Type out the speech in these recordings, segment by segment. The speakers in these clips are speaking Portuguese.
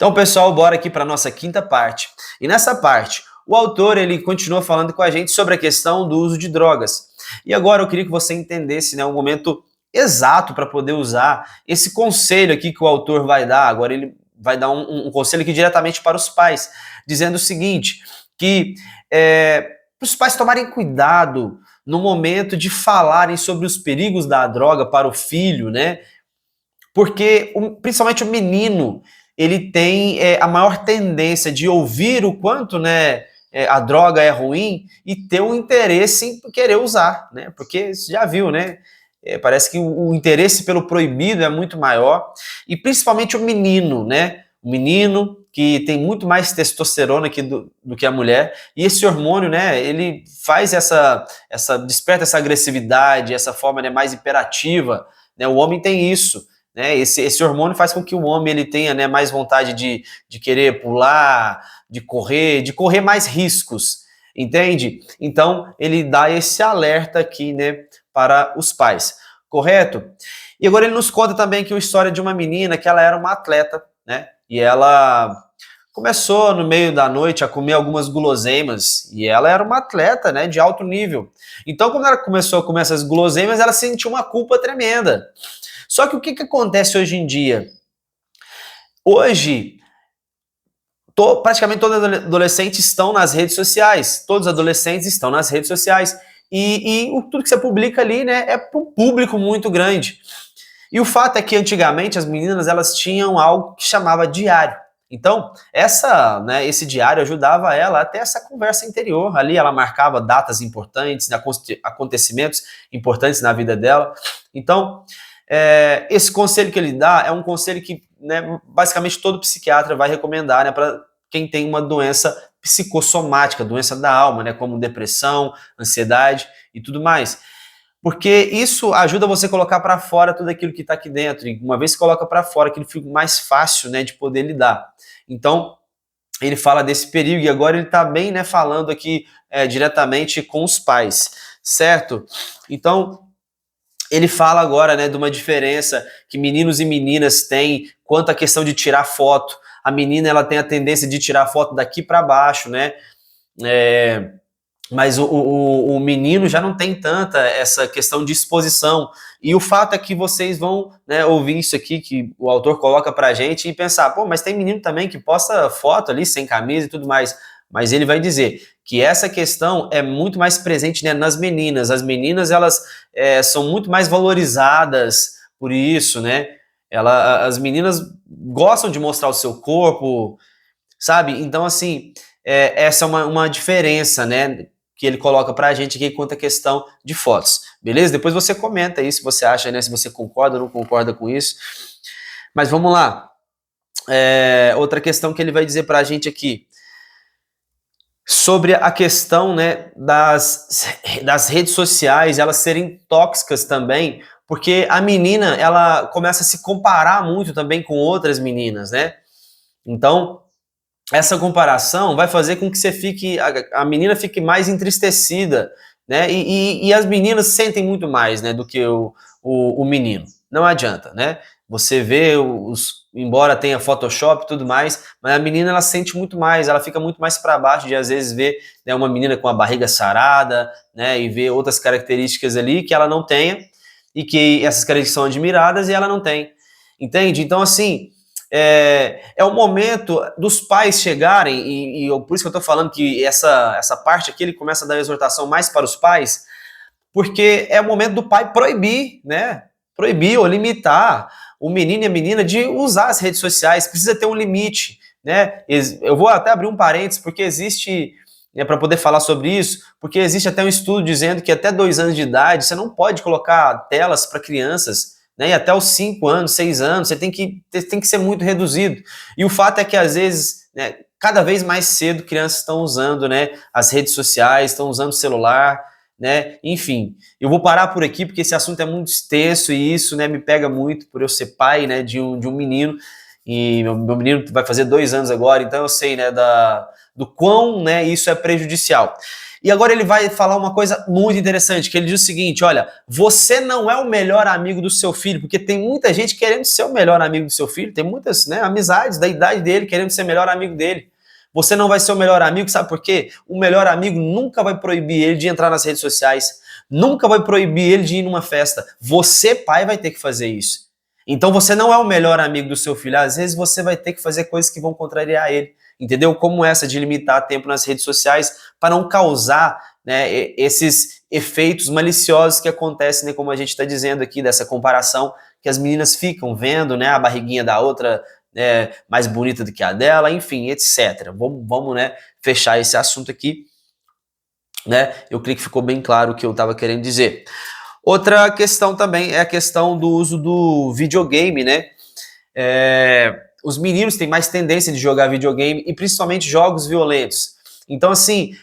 Então, pessoal, bora aqui para a nossa quinta parte. E nessa parte, o autor ele continua falando com a gente sobre a questão do uso de drogas. E agora eu queria que você entendesse, né, o momento exato para poder usar esse conselho aqui que o autor vai dar. Agora ele vai dar um conselho aqui diretamente para os pais, dizendo o seguinte, que para os pais tomarem cuidado no momento de falarem sobre os perigos da droga para o filho, né? Porque principalmente o menino, ele tem a maior tendência de ouvir o quanto, né, a droga é ruim e ter um interesse em querer usar, né? Porque você já viu, né? Parece que o interesse pelo proibido é muito maior, e principalmente o menino, né? O menino que tem muito mais testosterona do que a mulher, e esse hormônio, né, ele faz desperta essa agressividade, essa forma, né, mais hiperativa, né? O homem tem isso, né? Esse hormônio faz com que o homem ele tenha, né, mais vontade de querer pular, de correr mais riscos, entende? Então ele dá esse alerta aqui, né, para os pais, correto? E agora ele nos conta também que a história de uma menina que ela era uma atleta, né? E ela começou no meio da noite a comer algumas guloseimas, e ela era uma atleta, né, de alto nível. Então, quando ela começou a comer essas guloseimas, ela sentiu uma culpa tremenda. Só que o que acontece hoje em dia? Hoje, praticamente todos os adolescentes estão nas redes sociais. Todos os adolescentes estão nas redes sociais. E tudo que você publica ali, né, é para um público muito grande. E o fato é que antigamente as meninas elas tinham algo que chamava diário. Então, esse diário ajudava ela a ter essa conversa interior. Ali ela marcava datas importantes, acontecimentos importantes na vida dela. Então, esse conselho que ele dá é um conselho que, né, basicamente todo psiquiatra vai recomendar, né, para quem tem uma doença psicossomática, doença da alma, né, como depressão, ansiedade e tudo mais. Porque isso ajuda você a colocar para fora tudo aquilo que está aqui dentro. E uma vez que coloca para fora, aquilo fica mais fácil, né, de poder lidar. Então, ele fala desse perigo e agora ele está bem, né, falando aqui diretamente com os pais, certo? Então, ele fala agora, né, de uma diferença que meninos e meninas têm quanto à questão de tirar foto. A menina ela tem a tendência de tirar foto daqui para baixo, né? Mas o menino já não tem tanta essa questão de exposição. E o fato é que vocês vão, né, ouvir isso aqui que o autor coloca pra gente e pensar, pô, mas tem menino também que posta foto ali sem camisa e tudo mais. Mas ele vai dizer que essa questão é muito mais presente, né, nas meninas. As meninas, elas são muito mais valorizadas por isso, né? As meninas gostam de mostrar o seu corpo, sabe? Então, assim, essa é uma diferença, né, que ele coloca pra gente aqui quanto à questão de fotos, beleza? Depois você comenta aí se você acha, né, se você concorda ou não concorda com isso. Mas vamos lá. Outra questão que ele vai dizer pra gente aqui, sobre a questão, né, das redes sociais, elas serem tóxicas também, porque a menina, ela começa a se comparar muito também com outras meninas, né? Então, essa comparação vai fazer com que a menina fique mais entristecida, né? E as meninas sentem muito mais, né, do que o menino. Não adianta, né? Você vê embora tenha Photoshop e tudo mais, mas a menina ela sente muito mais, ela fica muito mais para baixo de às vezes ver, né, uma menina com a barriga sarada, né, e ver outras características ali que ela não tenha e que essas características são admiradas e ela não tem, entende? Então assim, é o momento dos pais chegarem, por isso que eu estou falando que essa parte aqui ele começa a dar exortação mais para os pais, porque é o momento do pai proibir, né? Proibir ou limitar o menino e a menina de usar as redes sociais, precisa ter um limite, né? Eu vou até abrir um parênteses, porque existe, para poder falar sobre isso, porque existe até um estudo dizendo que até 2 anos de idade você não pode colocar telas para crianças, né? E até os 5 anos, 6 anos, você tem que ser muito reduzido. E o fato é que às vezes, né, cada vez mais cedo crianças estão usando, né, as redes sociais, estão usando o celular, né? Enfim, eu vou parar por aqui porque esse assunto é muito extenso e isso, né, me pega muito por eu ser pai, né, de um menino, e meu menino vai fazer 2 anos agora, então eu sei, né, do quão, né, isso é prejudicial. E agora ele vai falar uma coisa muito interessante, que ele diz o seguinte, olha, você não é o melhor amigo do seu filho, porque tem muita gente querendo ser o melhor amigo do seu filho, tem muitas, né, amizades da idade dele querendo ser o melhor amigo dele. Você não vai ser o melhor amigo, sabe por quê? O melhor amigo nunca vai proibir ele de entrar nas redes sociais, nunca vai proibir ele de ir numa festa. Você, pai, vai ter que fazer isso. Então você não é o melhor amigo do seu filho, às vezes você vai ter que fazer coisas que vão contrariar ele. Entendeu? Como essa de limitar tempo nas redes sociais para não causar, né, esses efeitos maliciosos que acontecem, né, como a gente está dizendo aqui, dessa comparação que as meninas ficam vendo, né, a barriguinha da outra mais bonita do que a dela, enfim, etc. Vamos, né, fechar esse assunto aqui. Né? Eu creio que ficou bem claro o que eu estava querendo dizer. Outra questão também é a questão do uso do videogame, né? Os meninos têm mais tendência de jogar videogame e principalmente jogos violentos. Então, assim,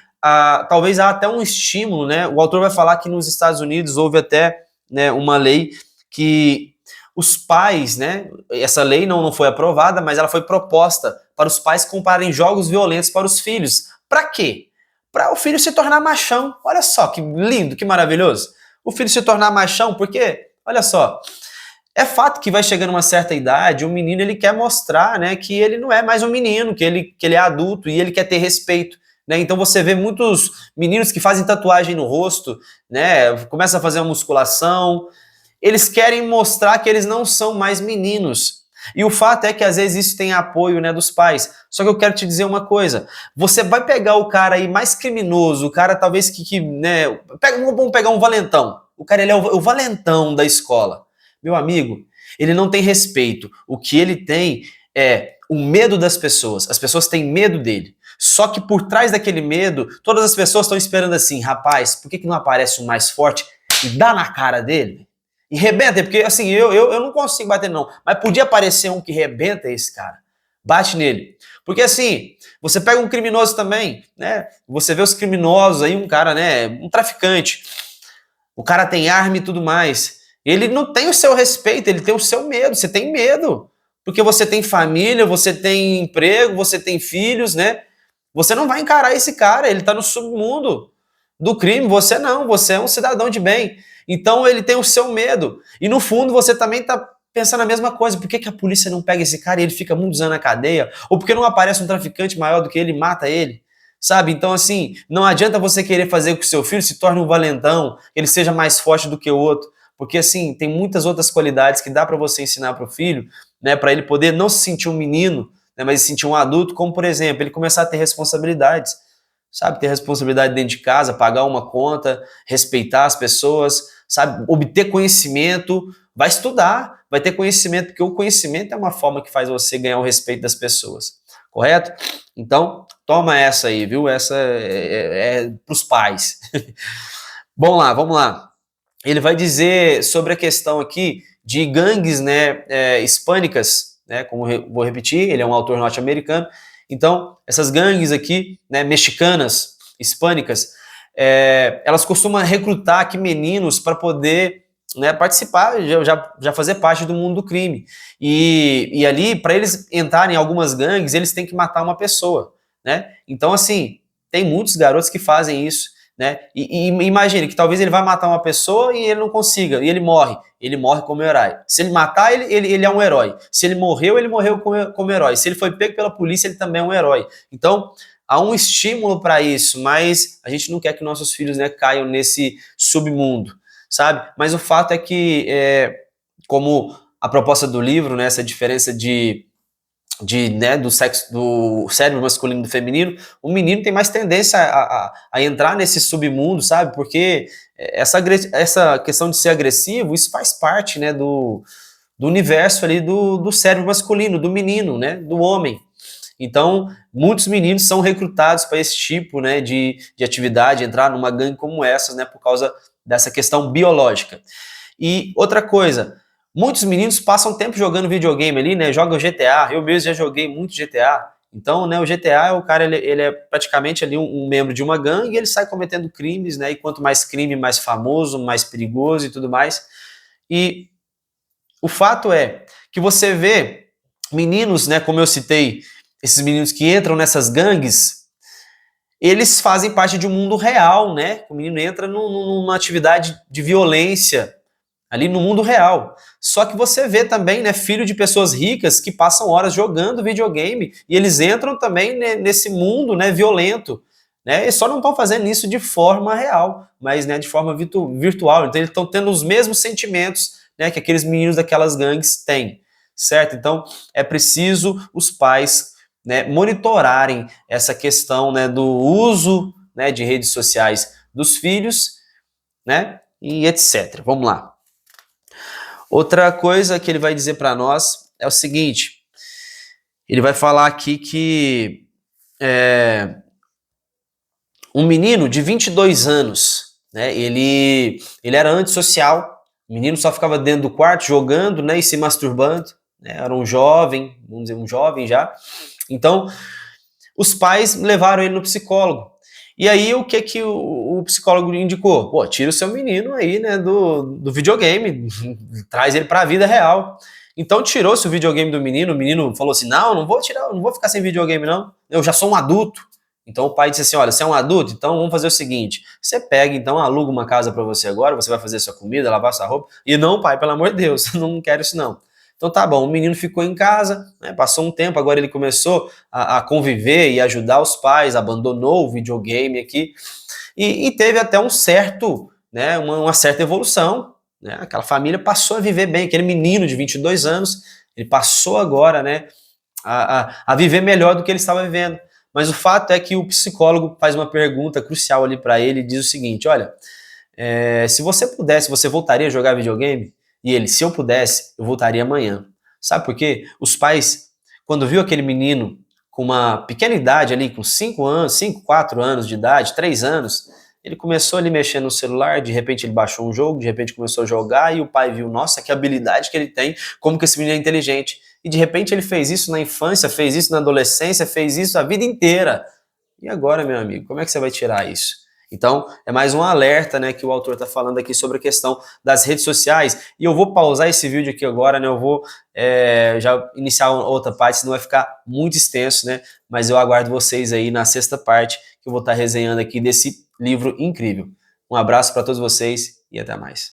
talvez há até um estímulo, né? O autor vai falar que nos Estados Unidos houve até, né, uma lei que os pais, né? Essa lei não foi aprovada, mas ela foi proposta para os pais comprarem jogos violentos para os filhos. Para quê? Para o filho se tornar machão. Olha só que lindo, que maravilhoso. O filho se tornar machão, porque, olha só, é fato que vai chegando uma certa idade, o menino ele quer mostrar, né, que ele não é mais um menino, que ele é adulto e ele quer ter respeito. Né? Então você vê muitos meninos que fazem tatuagem no rosto, né, começam a fazer uma musculação, eles querem mostrar que eles não são mais meninos. E o fato é que às vezes isso tem apoio, né, dos pais. Só que eu quero te dizer uma coisa, você vai pegar o cara aí mais criminoso, o cara talvez né, vamos pegar um valentão, o cara ele é o valentão da escola. Meu amigo, ele não tem respeito. O que ele tem é o medo das pessoas. As pessoas têm medo dele. Só que por trás daquele medo, todas as pessoas estão esperando assim, rapaz, por que não aparece um mais forte e dá na cara dele? E rebenta, porque assim, eu não consigo bater não, mas podia aparecer um que rebenta esse cara. Bate nele. Porque assim, você pega um criminoso também, né? Você vê os criminosos aí, um cara, né, um traficante. O cara tem arma e tudo mais. Ele não tem o seu respeito, ele tem o seu medo. Você tem medo. Porque você tem família, você tem emprego, você tem filhos, né? Você não vai encarar esse cara, ele tá no submundo do crime. Você não, você é um cidadão de bem. Então ele tem o seu medo. E no fundo você também tá pensando a mesma coisa. Por que a polícia não pega esse cara e ele fica muitos anos na cadeia? Ou por que não aparece um traficante maior do que ele e mata ele? Sabe? Então, assim, não adianta você querer fazer com que o seu filho se torne um valentão, ele seja mais forte do que o outro, porque, assim, tem muitas outras qualidades que dá para você ensinar para o filho, né, para ele poder não se sentir um menino, né, mas se sentir um adulto, como, por exemplo, ele começar a ter responsabilidades, sabe? Ter responsabilidade dentro de casa, pagar uma conta, respeitar as pessoas, sabe? Obter conhecimento, vai estudar, vai ter conhecimento, porque o conhecimento é uma forma que faz você ganhar o respeito das pessoas, correto? Então, toma essa aí, viu? Essa é para os pais. Bom lá, vamos lá. Ele vai dizer sobre a questão aqui de gangues, né, hispânicas, né, como vou repetir, ele é um autor norte-americano. Então, essas gangues aqui, né, mexicanas, hispânicas, elas costumam recrutar aqui meninos para poder, né, participar, já fazer parte do mundo do crime. E ali, para eles entrarem em algumas gangues, eles têm que matar uma pessoa, né? Então, assim, tem muitos garotos que fazem isso, né? E imagine que talvez ele vai matar uma pessoa e ele não consiga, e ele morre como herói. Se ele matar, ele é um herói. Se ele morreu como herói. Se ele foi pego pela polícia, ele também é um herói. Então, há um estímulo para isso, mas a gente não quer que nossos filhos, né, caiam nesse submundo, sabe? Mas o fato é que, como a proposta do livro, né, essa diferença né, do sexo, do cérebro masculino e do feminino, o menino tem mais tendência a entrar nesse submundo, sabe? Porque essa questão de ser agressivo, isso faz parte, né, do universo ali do cérebro masculino, do menino, né, do homem. Então, muitos meninos são recrutados para esse tipo, né, de atividade, entrar numa gangue como essas, né, por causa dessa questão biológica. E outra coisa, muitos meninos passam tempo jogando videogame ali, né? Jogam GTA. Eu mesmo já joguei muito GTA. Então, né, o GTA, o cara, ele é praticamente ali um membro de uma gangue e ele sai cometendo crimes, né? E quanto mais crime, mais famoso, mais perigoso e tudo mais. E o fato é que você vê meninos, né, como eu citei, esses meninos que entram nessas gangues, eles fazem parte de um mundo real, né? O menino entra numa atividade de violência ali no mundo real. Só que você vê também, né, filho de pessoas ricas que passam horas jogando videogame e eles entram também, né, nesse mundo, né, violento, né? Eles só não estão fazendo isso de forma real, mas, né, de forma virtual. Então eles estão tendo os mesmos sentimentos, né, que aqueles meninos daquelas gangues têm, certo? Então é preciso os pais, né, monitorarem essa questão, né, do uso, né, de redes sociais dos filhos, né, e etc. Vamos lá. Outra coisa que ele vai dizer para nós é o seguinte: ele vai falar aqui que um menino de 22 anos, né, ele era antissocial, o menino só ficava dentro do quarto jogando, né, e se masturbando, né, era um jovem, vamos dizer, um jovem já. Então, os pais levaram ele no psicólogo. E aí, o que o psicólogo indicou? Pô, tira o seu menino aí, né, do videogame, traz ele para a vida real. Então, tirou-se o videogame do menino, o menino falou assim, não vou tirar, não vou ficar sem videogame, não, eu já sou um adulto. Então, o pai disse assim, olha, você é um adulto, então vamos fazer o seguinte, você pega, então, aluga uma casa para você agora, você vai fazer sua comida, lavar sua roupa, e não, pai, pelo amor de Deus, não quero isso não. Então tá bom, o menino ficou em casa, né, passou um tempo, agora ele começou a conviver e ajudar os pais, abandonou o videogame aqui, e teve até um certo, né, uma certa evolução, né, aquela família passou a viver bem, aquele menino de 22 anos, ele passou agora, né, a viver melhor do que ele estava vivendo. Mas o fato é que o psicólogo faz uma pergunta crucial ali para ele e diz o seguinte, olha, se você pudesse, você voltaria a jogar videogame? E ele, se eu pudesse, eu voltaria amanhã. Sabe por quê? Os pais, quando viu aquele menino com uma pequena idade ali, com 5 anos, 5, 4 anos de idade, 3 anos, ele começou ali mexendo no celular, de repente ele baixou um jogo, de repente começou a jogar e o pai viu, nossa, que habilidade que ele tem, como que esse menino é inteligente. E de repente ele fez isso na infância, fez isso na adolescência, fez isso a vida inteira. E agora, meu amigo, como é que você vai tirar isso? Então, é mais um alerta, né, que o autor está falando aqui sobre a questão das redes sociais. E eu vou pausar esse vídeo aqui agora, né, eu vou já iniciar outra parte, senão vai ficar muito extenso, né, mas eu aguardo vocês aí na sexta parte, que eu vou estar resenhando aqui desse livro incrível. Um abraço para todos vocês e até mais.